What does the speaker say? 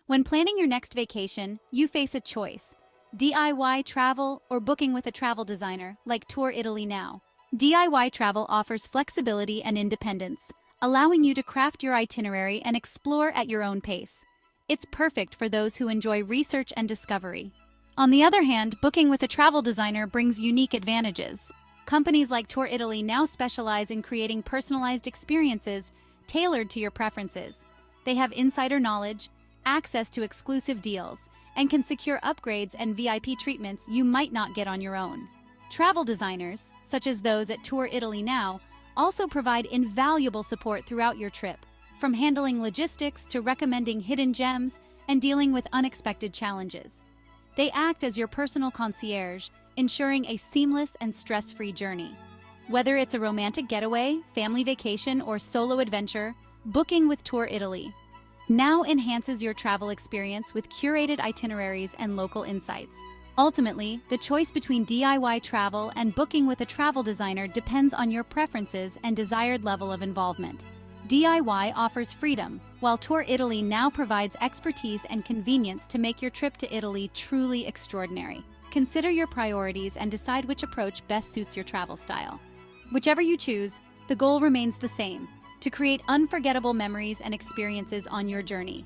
When planning your next vacation, you face a choice: DIY travel or booking with a travel designer like Tour Italy Now. DIY travel offers flexibility and independence, allowing you to craft your itinerary and explore at your own pace. It's perfect for those who enjoy research and discovery. On the other hand, booking with a travel designer brings unique advantages. Companies like Tour Italy Now specialize in creating personalized experiences tailored to your preferences. They have insider knowledge, access to exclusive deals, and can secure upgrades and VIP treatments you might not get on your own. Travel designers, such as those at Tour Italy Now, also provide invaluable support throughout your trip, from handling logistics to recommending hidden gems and dealing with unexpected challenges. They act as your personal concierge, ensuring a seamless and stress-free journey. Whether it's a romantic getaway, family vacation, or solo adventure, booking with Tour Italy Now enhances your travel experience with curated itineraries and local insights. Ultimately, the choice between DIY travel and booking with a travel designer depends on your preferences and desired level of involvement. DIY offers freedom, while Tour Italy Now provides expertise and convenience to make your trip to Italy truly extraordinary. Consider your priorities and decide which approach best suits your travel style. Whichever you choose, the goal remains the same: to create unforgettable memories and experiences on your journey.